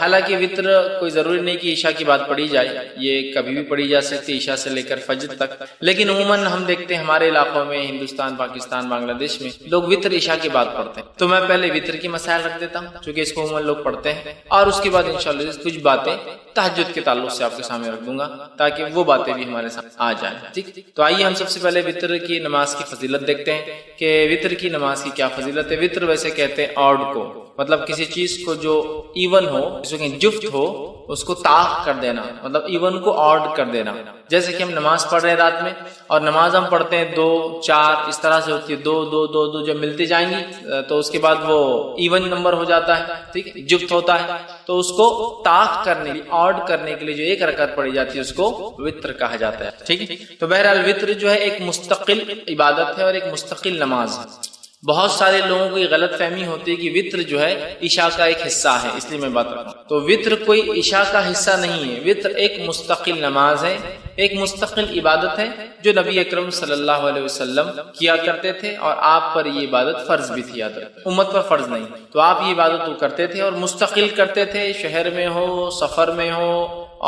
حالانکہ وطر کوئی ضروری نہیں کہ عشاء کی بعد پڑھی جائے، یہ کبھی بھی پڑھی جا سکتی ہے عشاء سے لے کر فجر تک، لیکن عموماً ہم دیکھتے ہیں ہمارے علاقوں میں، ہندوستان، پاکستان، بنگلہ دیش میں لوگ وطر عشاء کے بعد پڑھتے ہیں۔ تو میں پہلے وطر کی مسائل رکھ دیتا ہوں چونکہ اس کو عموماً لوگ پڑھتے ہیں، اور اس کے بعد انشاءاللہ کچھ باتیں تہجد کے تعلق سے آپ کے سامنے رکھ دوں گا تاکہ وہ باتیں بھی ہمارے سامنے آ جائیں۔ ٹھیک، تو آئیے ہم سب سے پہلے وطر کی نماز کی فضیلت دیکھتے ہیں کہ وطر کی نماز کی کیا فضیلت ہے۔ وطر ویسے کہتے ہیں آڈ کو، مطلب کسی چیز کو جو ایون ہو، جس کو جفت ہو، اس کو طاق کر دینا، مطلب ایون کو آڈ کر دینا۔ جیسے کہ ہم نماز پڑھ رہے ہیں رات میں، اور نماز ہم پڑھتے ہیں 2 4 اس طرح سے ہوتی ہے، 2 2 2 2 جب ملتی جائیں گی تو اس کے بعد وہ ایون نمبر ہو جاتا ہے، ٹھیک ہے، جفت ہوتا ہے، تو اس کو طاق کرنے، آڈ کرنے کے لیے جو ایک رکعت پڑھی جاتی ہے اس کو وطر کہا جاتا ہے۔ ٹھیک ہے، تو بہرحال وطر جو ہے ایک مستقل عبادت ہے اور ایک مستقل نماز ہے۔ بہت سارے لوگوں کو یہ غلط فہمی ہوتی ہے کہ وطر جو ہے عشاء کا ایک حصہ ہے، اس لیے میں بات کر رہا ہوں۔ تو وطر کوئی عشاء کا حصہ نہیں ہے، وطر ایک مستقل نماز ہے، ایک مستقل عبادت ہے جو نبی اکرم صلی اللہ علیہ وسلم کیا کرتے تھے، اور آپ پر یہ عبادت فرض بھی تھی، یاد رکھیں، امت پر فرض نہیں۔ تو آپ یہ عبادت وہ کرتے تھے اور مستقل کرتے تھے، شہر میں ہو، سفر میں ہو،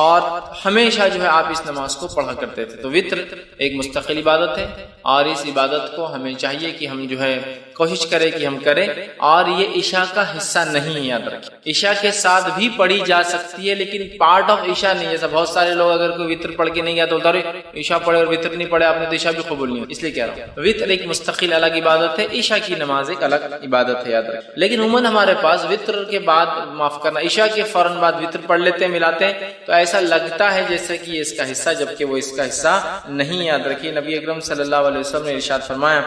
اور ہمیشہ جو ہے آپ اس نماز کو پڑھا کرتے تھے۔ تو وطر ایک مستقل عبادت ہے، اور اس عبادت کو ہمیں چاہیے کہ ہم جو ہے کوشش کریں کہ ہم کریں، اور یہ عشاء کا حصہ نہیں ہے، یاد رکھیں۔ عشاء کے ساتھ بھی پڑھی جا سکتی ہے لیکن پارٹ آف عشاء نہیں ہے۔ جیسا بہت سارے لوگ اگر کوئی وطر پڑھ کے نہیں گیا تو بولتا ہے عشاء پڑھے اور وطر نہیں پڑھے آپ نے تو عشاء بھی قبول نہیں ہو، اس لیے کہہ رہا ہوں وطر ایک مستقل الگ عبادت ہے، عشاء کی نماز ایک الگ عبادت ہے، یاد رکھیں۔ لیکن عموماً ہمارے پاس وطر کے بعد، معاف کرنا، عشاء کے فوراً بعد وطر پڑھ لیتے ہیں، ملاتے ہیں، تو ایسا لگتا ہے جیسے کہ یہ اس کا حصہ، جبکہ وہ اس کا حصہ نہیں، یاد رکھیے۔ نبی اکرم صلی اللہ علیہ وسلم نے ارشاد فرمایا،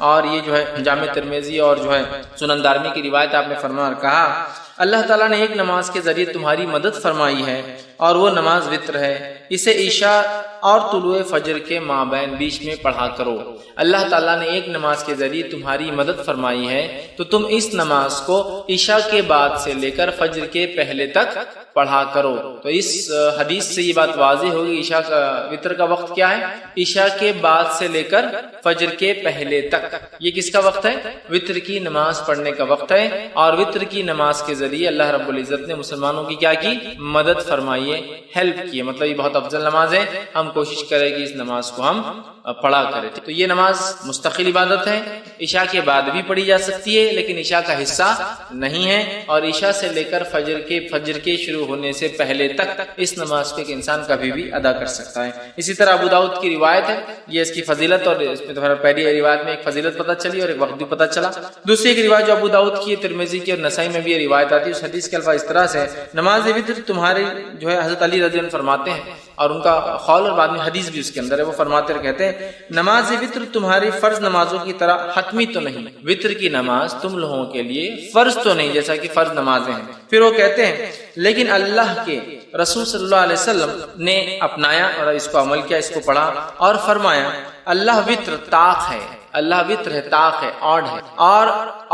اور یہ جو ہے جامع ترمذی اور جو ہے سنن دارمی کی روایت، آپ نے فرمایا اور کہا، اللہ تعالیٰ نے ایک نماز کے ذریعے تمہاری مدد فرمائی ہے اور وہ نماز وطر ہے، اسے عشاء اور طلوع فجر کے مابین بیچ میں پڑھا کرو۔ اللہ تعالیٰ نے ایک نماز کے ذریعے تمہاری مدد فرمائی ہے تو تم اس نماز کو عشاء کے بعد سے لے کر فجر کے پہلے تک پڑھا کرو۔ تو اس حدیث سے یہ بات واضح ہوگی، عشاء کا وطر کا وقت کیا ہے؟ عشاء کے بعد سے لے کر فجر کے پہلے تک۔ یہ کس کا وقت ہے؟ وطر کی نماز پڑھنے کا وقت ہے، اور وطر کی نماز کے ذریعے اللہ رب العزت نے مسلمانوں کی کیا کی؟ مدد فرمائی ہے، ہیلپ کی ہے، مطلب یہ بہت افضل نماز ہے، ہم کوشش کریں کہ اس نماز کو ہم پڑھا کریں۔ تو یہ نماز مستقل عبادت ہے، عشاء کے بعد بھی پڑھی جا سکتی ہے لیکن عشاء کا حصہ نہیں ہے، اور عشاء سے لے کر فجر کے شروع ہونے سے پہلے تک اس نماز کو ایک انسان کبھی بھی ادا کر سکتا ہے۔ اسی طرح ابو داؤد کی روایت ہے، یہ اس کی فضیلت، اور اس میں تو پہلی روایت میں ایک فضیلت پتہ چلی اور ایک وقت بھی پتہ چلا۔ دوسری ایک روایت جو ابو داؤد کی، ترمذی کی اور نسائی میں بھی یہ روایت آتی ہے، اس حدیث کے الفاظ اس طرح سے، نماز وطر تمہارے جو ہے، حضرت علی رضی اللہ عنہ فرماتے ہیں، اور ان کا قول اور بعد میں حدیث بھی اس کے اندر ہے، وہ فرماتے اور کہتے ہیں، نماز وطر تمہاری فرض نمازوں کی طرح حتمی تو نہیں، وطر کی نماز تم لوگوں کے لیے فرض تو نہیں جیسا کہ فرض نمازیں ہیں۔ پھر وہ کہتے ہیں، لیکن اللہ کے رسول صلی اللہ علیہ وسلم نے اپنایا اور اس کو عمل کیا، اس کو پڑھا اور فرمایا، اللہ وطر طاق ہے، اللہ وطر ہے، طاق ہے، آڈ ہے، اور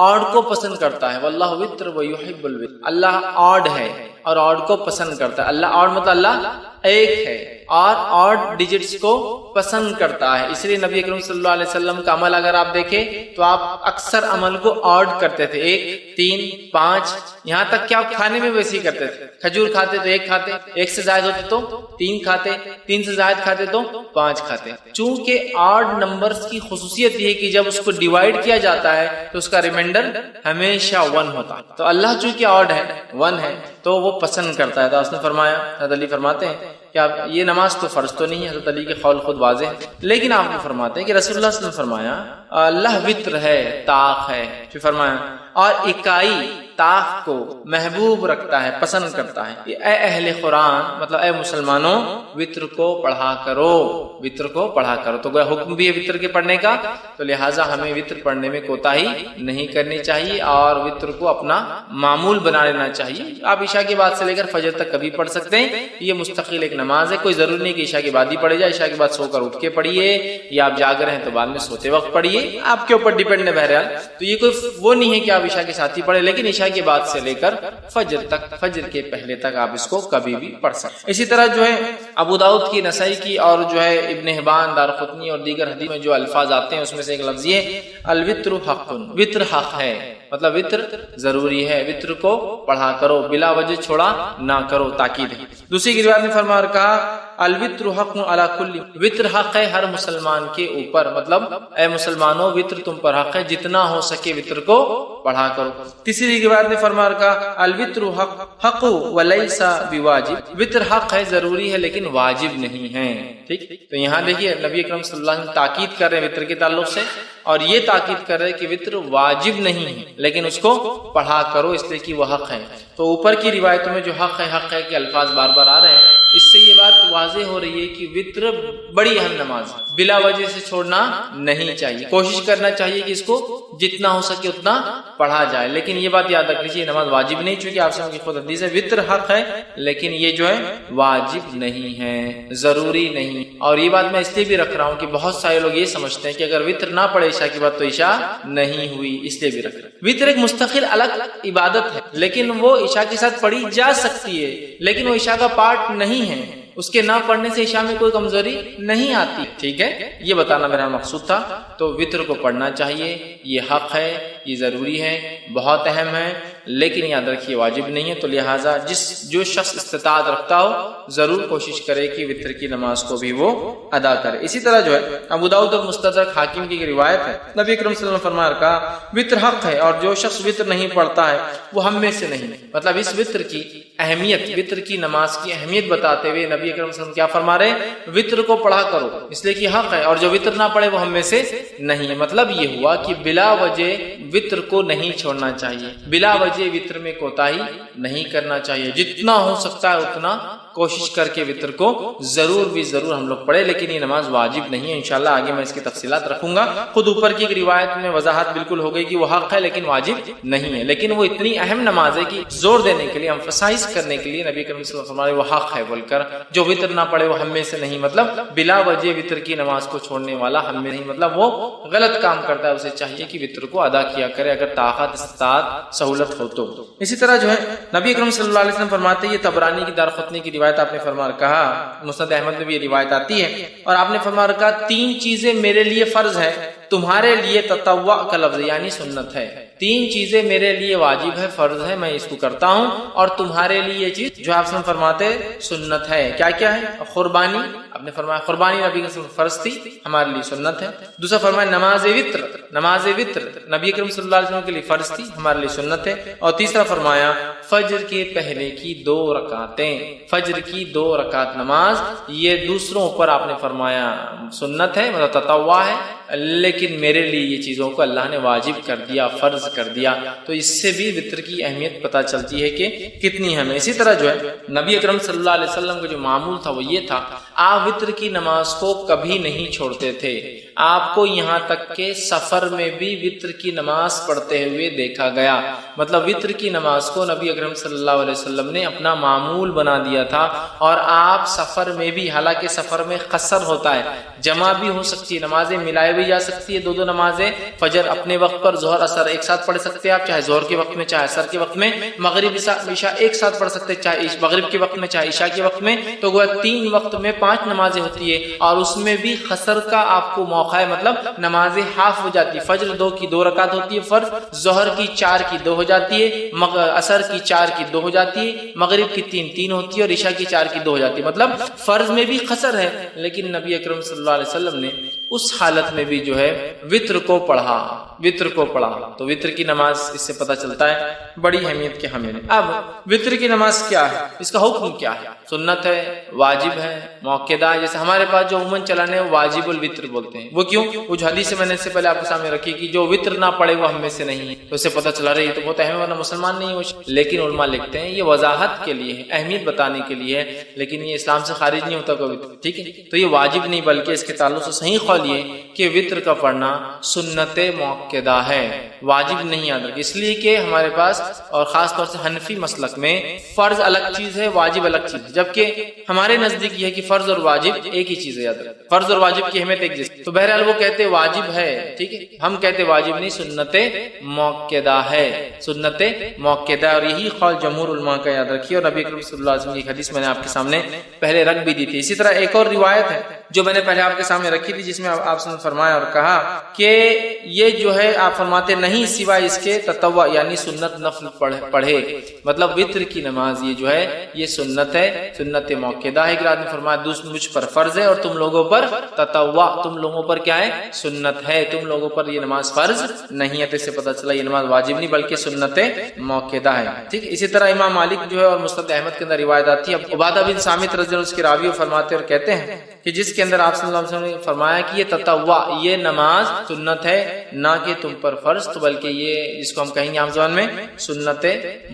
آڈ کو پسند کرتا ہے، واللہ وطر ویحب الوطر، اللہ آڈ ہے اور آڈ کو پسند کرتا ہے۔ اللہ آڈ مطلب اللہ ایک ہے اور آڈ ڈیجٹس کو پسند کرتا ہے، اس لیے نبی اکرم صلی اللہ علیہ وسلم کا عمل اگر آپ دیکھیں تو آپ اکثر عمل کو آڈ کرتے تھے، 1 3 5، یہاں تک کہ آپ کھانے میں ویسے ہی کرتے تھے، کھجور کھاتے تو 1 کھاتے، 1 سے زائد ہوتے تو 3 کھاتے، 3 سے زائد کھاتے تو 5 کھاتے۔ چونکہ آڈ نمبرز کی خصوصیت یہ ہے کہ جب اس کو ڈیوائیڈ کیا جاتا ہے تو اس کا ریمائنڈر ہمیشہ 1 ہوتا ہے، تو اللہ چونکہ آڈ ہے، 1 ہے، تو وہ پسند کرتا ہے۔ تو اس نے فرمایا، حضرت علی فرماتے ہیں کہ آپ یہ نماز تو فرض تو نہیں ہے، حضرت علی کے قول خود واضح ہے، لیکن آپ نے فرماتے ہیں کہ رسول اللہ صلی اللہ علیہ وسلم نے فرمایا، اللہ وطر ہے، طاق ہے، پھر فرمایا، اور اکائی طاق کو محبوب رکھتا ہے، پسند کرتا ہے۔ اے اہل قرآن، مطلب اے مسلمانوں، وطر کو پڑھا کرو، وطر کو پڑھا کرو۔ تو حکم بھی ہے وطر کے پڑھنے کا، تو لہٰذا ہمیں وطر پڑھنے میں کوتاہی نہیں کرنی چاہیے اور وطر کو اپنا معمول بنا لینا چاہیے۔ آپ عشاء کے بعد سے لے کر فجر تک کبھی پڑھ سکتے ہیں، یہ مستقل ایک نماز ہے، کوئی ضروری نہیں کہ عشاء کے بعد ہی پڑھے جائے، عشاء کے بعد سو کر اٹھ کے پڑھیے، یا آپ جاگ رہے ہیں تو بعد میں سوتے وقت پڑھیے، آپ کے اوپر ڈیپینڈ ہے بہرحال۔ تو یہ کوئی وہ نہیں ہے کہ آپ عشاء کے ساتھ ہی پڑھیں، لیکن عشاء کے بعد سے لے کر فجر تک، فجر کے پہلے تک آپ اس کو کبھی بھی پڑھ سکتے ہیں۔ اسی طرح جو ہے ابو داؤد کی، نسائی کی اور جو ہے ابن حبان، دارقطنی اور دیگر حدیث میں جو الفاظ آتے ہیں اس میں سے ایک لفظ یہ، الوتر حق، وطر حق ہے، مطلب وطر ضروری ہے، وطر کو پڑھا کرو، بلا وجہ چھوڑا نہ کرو، تاکید ہے۔ دوسری کی روایت میں فرما اور کہا الوطر حق علی کل، وطر حق ہے ہر مسلمان کے اوپر، مطلب اے مسلمانوں وطر تم پر حق ہے، جتنا ہو سکے وطر کو پڑھا کرو۔ تیسری روایت میں فرما اور کہا الوطر حق ولیس بواجب، وطر حق ہے ضروری ہے لیکن واجب نہیں ہے، ٹھیک۔ تو یہاں دیکھیے نبی اکرم صلی اللہ علیہ وسلم تاکید کر رہے ہیں وطر کے تعلق سے، اور یہ تاکید کر رہے ہیں کہ وطر واجب نہیں ہے لیکن اس کو پڑھا کرو اس لیے کہ وہ حق ہے۔ تو اوپر کی روایتوں میں جو حق ہے کہ الفاظ بار بار آ رہے ہیں، اس سے یہ بات واضح ہو رہی ہے کہ وطر بڑی اہم نماز ہے، بلا وجہ سے چھوڑنا نہیں چاہیے، کوشش کرنا چاہیے کہ اس کو جتنا ہو سکے اتنا پڑھا جائے، لیکن یہ بات یاد رکھ لیجیے نماز واجب نہیں، چونکہ آپ سے خود حدیث ہے وطر حق ہے لیکن یہ جو ہے واجب نہیں ہے، ضروری نہیں۔ اور یہ بات میں اس لیے بھی رکھ رہا ہوں کہ بہت سارے لوگ یہ سمجھتے ہیں کہ اگر وطر نہ پڑھے عشاء کے بعد تو عشاء نہیں ہوئی، اس لیے بھی رکھ رہا ہوں۔ وطر ایک مستقل الگ عبادت ہے لیکن وہ عشاء کے ساتھ پڑھی جا سکتی ہے، لیکن وہ عشاء کا پارٹ نہیں ہے، اس کے نہ پڑھنے سے عشاء میں کوئی کمزوری نہیں آتی، ٹھیک ہے، یہ بتانا میرا مقصود تھا۔ تو وطر کو پڑھنا چاہیے، یہ حق ہے، یہ ضروری ہے، بہت اہم ہے، لیکن یاد رکھیے واجب نہیں ہے۔ تو لہٰذا جو شخص استطاعت رکھتا ہو ضرور کوشش کرے کہ وطر کی نماز کو بھی وہ ادا کرے۔ اسی طرح جو ہے ابو داؤد اور مستدرک حاکم کی روایت ہے، نبی اکرم صلی اللہ علیہ وسلم نے فرمایا کہا وطر حق ہے اور جو شخص وطر نہیں پڑھتا ہے وہ ہم میں سے نہیں۔ مطلب اس وطر کی اہمیت، وطر کی نماز کی اہمیت بتاتے ہوئے نبی اکرم صلی اللہ علیہ وسلم کیا فرما رہے ہیں، وطر کو پڑھا کرو اس لیے کہ حق ہے، اور جو وطر نہ پڑھے وہ ہم میں سے نہیں ہے۔ مطلب یہ ہوا کہ بلا وجہ وطر کو نہیں چھوڑنا چاہیے، بلا وجہ وطر میں کوتاہی نہیں کرنا چاہیے، جتنا ہو سکتا ہے اتنا کوشش کر کے وطر کو ضرور ہم لوگ پڑھے، لیکن یہ نماز واجب نہیں ہے۔ انشاءاللہ آگے میں اس کی تفصیلات رکھوں گا۔ خود اوپر کی ایک روایت میں وضاحت بالکل ہو گئی کہ وہ حق ہے لیکن واجب نہیں ہے، لیکن وہ اتنی اہم نماز ہے کہ زور دینے کے لیے، ایمفسائز کرنے کے لیے نبی کریم صلی اللہ علیہ وسلم وہ حق ہے بول کر، جو وطر نہ پڑھے وہ ہم میں سے نہیں، مطلب بلا وجہ وطر کی نماز کو چھوڑنے والا ہم میں نہیں، مطلب وہ غلط کام کرتا ہے، اسے چاہیے کہ وطر کو ادا کیا کرے اگر طاقت استطاعت سہولت ہو تو۔ اسی طرح جو ہے نبی اکرم صلی اللہ علیہ وسلم فرماتے ہیں، یہ طبرانی کی دارقطنی کی روایت آپ نے فرما کہا، مسند احمد میں بھی یہ روایت آتی ہے، اور آپ نے فرما کہا 3 چیزیں میرے لیے فرض ہے، تمہارے لیے تطوع کا لفظ یعنی سنت ہے۔ 3 چیزیں میرے لیے واجب ہے، فرض ہے، میں اس کو کرتا ہوں، اور تمہارے لیے یہ چیز جو آپ سے فرماتے سنت ہے۔ کیا کیا ہے؟ قربانی، آپ نے فرمایا قربانی نبی کے فرض تھی، ہمارے لیے سنت ہے۔ دوسرا فرمایا نماز وطر، نماز وطر نبی کریم صلی اللہ علیہ وسلم کے لیے فرض تھی، ہمارے لیے سنت ہے۔ اور تیسرا فرمایا فجر کے پہلے کی 2 رکعتیں، فجر کی 2 رکعت نماز، یہ دوسروں پر آپ نے فرمایا سنت ہے، مطلب تطوع ہے، لیکن میرے لیے یہ چیزوں کو اللہ نے واجب کر دیا، فرض کر دیا۔ تو اس سے بھی وطر کی اہمیت پتہ چلتی ہے کہ کتنی ہمیں۔ اسی طرح جو ہے نبی اکرم صلی اللہ علیہ وسلم کا جو معمول تھا وہ یہ تھا، آپ وطر کی نماز کو کبھی نہیں چھوڑتے تھے، آپ کو یہاں تک کہ سفر میں بھی وطر کی نماز پڑھتے ہوئے دیکھا گیا۔ مطلب وطر کی نماز کو نبی اکرم صلی اللہ علیہ وسلم نے اپنا معمول بنا دیا تھا، اور آپ سفر میں بھی، حالانکہ سفر میں قصر ہوتا ہے، جمع بھی ہو سکتی ہے، نمازیں ملائی بھی جا سکتی ہے، 2 نمازیں فجر اپنے وقت پر، ظہر اثر ایک ساتھ پڑھ سکتے ہیں آپ، چاہے ظہر کے وقت میں چاہے اثر کے وقت میں، مغرب عشاء ایک ساتھ پڑھ سکتے ہیں، چاہے مغرب کے وقت میں چاہے عشاء کے وقت میں۔ تو گویا 3 وقت میں 5 نمازیں ہوتی ہے، اور اس میں بھی قصر کا آپ کو موقع ہے، مطلب نمازیں ہاف ہو جاتی ہے، فجر 2 کی 2 رکعت ہوتی ہے فرض، ظہر کی 4 کی 2 ہو جاتی ہے، اثر کی 4 کی 2 ہو جاتی ہے، مغرب کی 3 ہوتی ہے، اور عشاء کی 4 کی 2 ہو جاتی ہے۔ مطلب فرض میں بھی قصر ہے، لیکن نبی اکرم صلی اللہ علیہ وسلم نے اس حالت میں بھی جو ہے وطر کو پڑھا، وطر کو پڑھا۔ تو وطر کی نماز اس سے پتہ چلتا ہے بڑی اہمیت کے حامل ہے۔ اب وطر کی نماز کیا ہے، اس کا حکم کیا ہے؟ سنت ہے، واجب ہے، موقدہ ہے؟ جیسے ہمارے پاس جو عموماً چلانے ہیں واجب الوطر بولتے ہیں، وہ کیوں؟ وہ جو حدیث میں نے اس سے پہلے آپ کے سامنے رکھی کہ جو وطر نہ پڑھے وہ ہم میں سے نہیں ہے، تو اس سے پتہ چلا رہی ہے تو بہت اہم، ورنہ مسلمان نہیں ہو۔ لیکن علماء لکھتے ہیں یہ وضاحت کے لیے ہے، اہمیت بتانے کے لیے ہے، لیکن یہ اسلام سے خارج نہیں ہوتا کوئی وطر، ٹھیک ہے؟ تو یہ واجب نہیں، بلکہ اس کے تعلق سے صحیح قول یہ کہ وطر کا پڑھنا سنت موقدہ ہے، واجب نہیں یاد رکھیں، اس لیے کہ ہمارے پاس اور خاص طور سے حنفی مسلک میں فرض الگ چیز ہے، واجب الگ چیز ہے، جبکہ ہمارے نزدیک یہ ہے کہ فرض اور واجب ایک ہی چیز ہے، یاد رکھیں فرض اور واجب کی اہمیت ایک جیسی۔ تو بہرحال وہ کہتے واجب ہے، ٹھیک ہے، ہم کہتے واجب نہیں، سنت موقدہ ہے، سنت موقدہ، اور یہی قول جمہور علماء کا یاد رکھیے۔ اور نبی اکرم صلی اللہ علیہ وسلم کی حدیث میں نے آپ کے سامنے پہلے رکھ بھی دی تھی۔ اسی طرح ایک اور روایت ہے جو میں نے پہلے آپ کے سامنے رکھی تھی، جس میں میں آپ نے فرمایا اور کہا کہ یہ جو ہے آپ فرماتے نہیں سوائے اس کے تطوع یعنی سنت نفل پڑھے، مطلب وتر کی نماز یہ جو ہے یہ سنت ہے، سنت موقدہ ہے۔ ایک آدمی فرمایا مجھ پر فرض ہے اور تم لوگوں پر تطوع، تم لوگوں پر کیا ہے سنت ہے، تم لوگوں پر یہ نماز فرض نہیں ہے۔ تو اس سے پتہ چلا یہ نماز واجب نہیں بلکہ سنت موقدہ ہے، ٹھیک۔ اسی طرح امام مالک جو ہے اور مسند احمد کے اندر روایت آتی ہے، عبادہ بن صامت رضی اللہ عنہ اس کے راوی فرماتے اور کہتے ہیں کہ جس کے اندر آپ صلی اللہ علیہ وسلم نے فرمایا کہ یہ تطوع یہ نماز سنت ہے نہ کہ تم پر فرض، تو بلکہ یہ جس کو ہم کہیں گے عام زبان میں سنت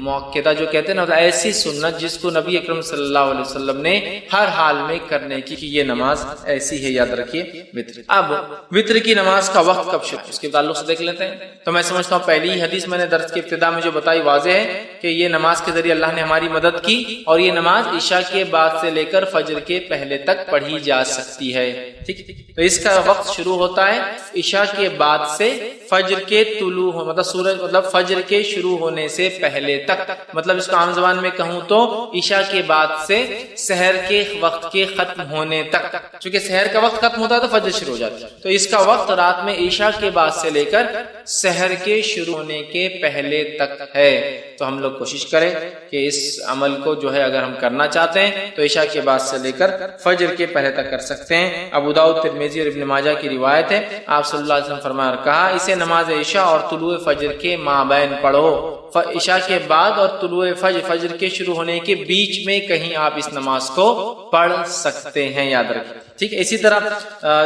موقدہ جو کہتے ہیں نا، ایسی سنت جس کو نبی اکرم صلی اللہ علیہ وسلم نے ہر حال میں کرنے کی کہ یہ نماز ایسی ہے، یاد رکھیے وتر۔ اب وتر کی نماز کا وقت کب شروع اس کے تعلق سے دیکھ لیتے ہیں۔ تو میں سمجھتا ہوں پہلی حدیث میں نے درس کی ابتدا میں جو بتائی واضح ہے کہ یہ نماز کے ذریعے اللہ نے ہماری مدد کی، اور یہ نماز عشاء کے بعد سے لے کر فجر کے پہلے تک پڑھی جا سکتی ہے، ٹھیک۔ تو اس کا وقت شروع ہوتا ہے عشاء کے بعد سے فجر کے طلوع مطلب سورج مطلب فجر کے شروع ہونے سے پہلے تک، مطلب اس کو عام زبان میں کہوں تو عشاء کے بعد سے سحر کے وقت کے ختم ہونے تک، چونکہ سحر کا وقت ختم ہوتا ہے تو فجر شروع ہو جاتی ہے، تو اس کا وقت رات میں عشاء کے بعد سے لے کر سحر کے شروع ہونے کے پہلے تک ہے۔ تو ہم لوگ کوشش کریں کہ اس عمل کو جو ہے اگر ہم کرنا چاہتے ہیں تو عشاء کے بعد سے لے کر فجر کے پہلے تک کر سکتے ہیں۔ ابو داؤد ترمذی اور ابن ماجہ کی روایت ہے، آپ صلی اللہ علیہ وسلم فرمایا اور کہا اسے نماز عشاء اور طلوع فجر کے مابین پڑھو، عشاء کے بعد اور طلوع فجر کے شروع ہونے کے بیچ میں کہیں آپ اس نماز کو پڑھ سکتے ہیں، یاد رکھیں، ٹھیک ہے۔ اسی طرح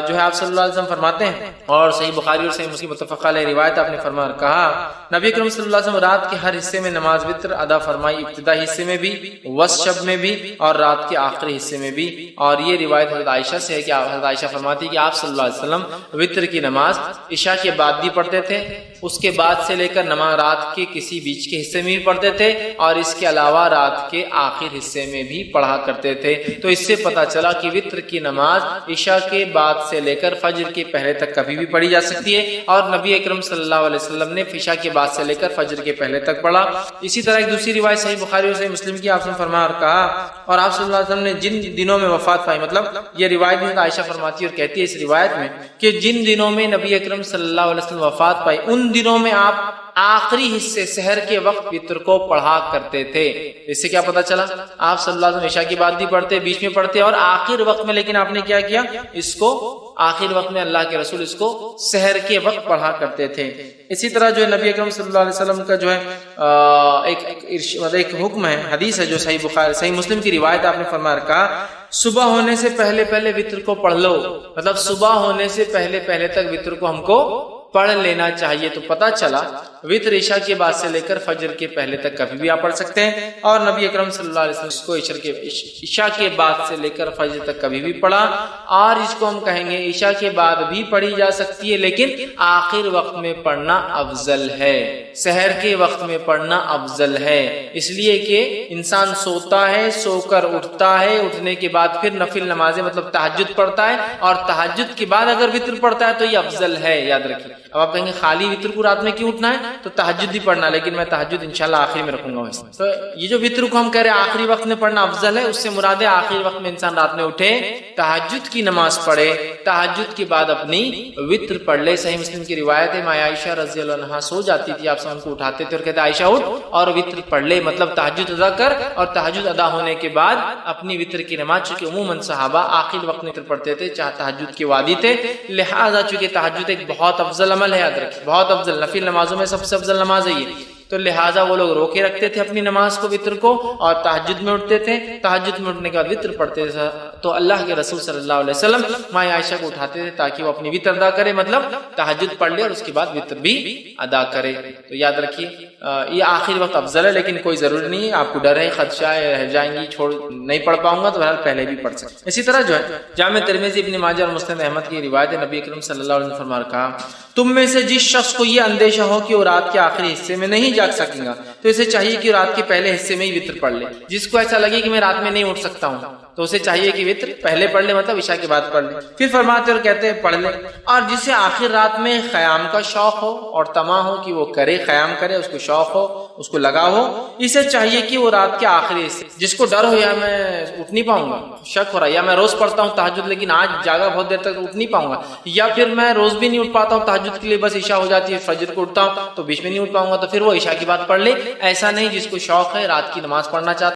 جو ہے آپ صلی اللہ علیہ وسلم فرماتے ہیں، اور صحیح بخاری اور صحیح مسلم متفق علیہ روایت آپ نے فرمایا اور کہا نبی کریم صلی اللہ علیہ وسلم رات کے ہر حصے میں نماز وتر ادا فرمائی، ابتدائی حصے میں بھی، وسط شب میں بھی، اور رات کے آخری حصے میں بھی۔ اور یہ روایت حضرت عائشہ سے ہے کہ حضرت عائشہ فرماتی ہے کہ آپ صلی اللہ علیہ وسلم وتر کی نماز عشاء کے بعد بھی پڑھتے تھے، اس کے بعد سے لے کر نماز رات کے کسی بیچ کے حصے میں بھی پڑھتے تھے، اور اس کے علاوہ رات کے آخر حصے میں بھی پڑھا کرتے تھے۔ تو اس سے پتہ چلا کہ وتر کی نماز عشاء کے بعد سے لے کر فجر کے پہلے تک کبھی بھی پڑھی جا سکتی ہے، اور نبی اکرم صلی اللہ علیہ وسلم نے عشاء کے بعد سے لے کر فجر کے پہلے تک پڑھا۔ اسی طرح ایک دوسری روایت صحیح بخاری اور صحیح مسلم کی آپ نے فرمایا اور کہا، اور آپ صلی اللہ علیہ وسلم نے جن دنوں میں وفات پائی، مطلب یہ روایت بھی عائشہ فرماتی اور کہتی ہے اس روایت میں کہ جن دنوں میں نبی اکرم صلی اللہ علیہ وسلم وفات پائی ان دنوں میں آپ آخری حصے سحر کے وقت وتر کو پڑھا کرتے تھے۔ اس سے کیا پتا چلا آپ صلی اللہ علیہ وسلم عشاء کی بعد بھی پڑھتے، بیچ میں پڑھتے، اور آخر وقت میں، لیکن آپ نے کیا کیا اس کو آخر وقت میں اللہ کے رسول اس کو سحر کے وقت پڑھا کرتے تھے۔ اسی طرح جو ہے نبی اکرم صلی اللہ علیہ وسلم کا جو ہے ایک حکم ہے، حدیث ہے جو صحیح بخاری صحیح مسلم کی روایت آپ نے فرمایا کہا صبح ہونے سے پہلے پہلے وتر کو پڑھ لو، مطلب صبح ہونے سے پہلے پہلے تک وتر کو ہم کو پڑھ لینا چاہیے۔ تو پتہ چلا وتر عشاء کے بعد سے لے کر فجر کے پہلے تک کبھی بھی آپ پڑھ سکتے ہیں، اور نبی اکرم صلی اللہ علیہ وسلم اس کو عشاء کے بعد سے لے کر فجر تک کبھی بھی پڑھا، اور اس کو ہم کہیں گے عشاء کے بعد بھی پڑھی جا سکتی ہے، لیکن آخر وقت میں پڑھنا افضل ہے، سحر کے وقت میں پڑھنا افضل ہے، اس لیے کہ انسان سوتا ہے، سو کر اٹھتا ہے، اٹھنے کے بعد پھر نفل نمازیں مطلب تہجد پڑھتا ہے، اور تہجد کے بعد اگر وتر پڑھتا ہے تو یہ افضل ہے، یاد رکھیے۔ اب آپ کہیں گے خالی وتر کو رات میں کیوں اٹھنا ہے، تو تہجد بھی پڑھنا، لیکن میں تہجد انشاءاللہ آخری میں رکھوں گا ویسے۔ تو یہ جو وتر کو ہم کہہ رہے ہیں آخری وقت میں پڑھنا افضل ہے، اس سے مراد ہے آخری وقت میں انسان رات میں اٹھے، تہجد کی نماز پڑھے، تہجد کے بعد اپنی وتر پڑھ لے۔ صحیح مسلم کی روایت ہے ماں عائشہ رضی اللہ عنہا سو جاتی تھی، آپ ان کو اٹھاتے تھے اور کہتے عائشہ اٹھ اور وتر پڑھ لے، مطلب تہجد ادا کر، اور تہجد ادا ہونے کے بعد اپنی وتر کی نماز، چونکہ عموماً صحابہ آخر وقت میں وتر پڑھتے تھے چاہے تہجد کے وادی تھے، لہذا چونکہ تہجد ایک بہت افضل عمل ہے، یاد رکھیں بہت افضل، نفل نمازوں میں سب سے افضل نماز ہے یہ، تو لہٰذا وہ لوگ روکے رکھتے تھے اپنی نماز کو وتر کو، اور تہجد میں اٹھتے تھے، تہجد میں اٹھنے کے بعد وتر پڑھتے تھے، تو اللہ کے رسول صلی اللہ علیہ وسلم ماں عائشہ کو اٹھاتے تھے تاکہ وہ اپنی وتر ادا کرے، مطلب تہجد پڑھ لے اور اس کے بعد وتر بھی ادا کرے۔ تو یاد رکھیے یہ آخر وقت افضل ہے، لیکن کوئی ضروری نہیں ہے، آپ کو ڈر ہے خدشہ ہے رہ جائیں گی چھوڑ نہیں پڑھ پاؤں گا تو بہرحال پہلے بھی پڑھ سکتے۔ اسی طرح جو ہے جامع ترمذی ابن ماجہ اور مسند احمد کی روایت ہے، نبی کریم صلی اللہ علیہ وسلم فرمایا کہا تم میں سے جس شخص کو یہ اندیشہ ہو کہ وہ رات کے آخری حصے میں نہیں جاگ سکے گا تو اسے چاہیے کہ رات کے پہلے حصے میں ہی وتر پڑھ لے. جس کو ایسا لگے کہ میں رات میں نہیں اٹھ سکتا ہوں تو اسے چاہیے کہ وتر پہلے پڑھ لے، مطلب عشاء کے بعد پڑھ لے. پھر فرماتے اور کہتے ہیں پڑھ لے. اور جسے آخر رات میں قیام کا شوق ہو اور طمع ہو کہ وہ کرے، قیام کرے، اس کو شوق ہو، اس کو لگا ہو، اسے چاہیے کہ وہ رات کے آخری حصے، جس کو ڈر ہو یا میں اٹھ نہیں پاؤں گا، شک ہو رہا ہے، یا میں روز پڑھتا ہوں تہجد لیکن آج جاگا بہت دیر تک اٹھ نہیں پاؤں گا، یا پھر میں روز بھی نہیں اٹھ پاتا ہوں تہجد کے لیے، بس عشاء ہو جاتی ہے، فجر کو اٹھتا ہوں تو بیچ میں نہیں اٹھ پاؤں گا، تو پھر وہ عشاء کی بات پڑھ لے. ایسا نہیں جس کو شوق ہے رات کی نماز پڑھنا چاہتا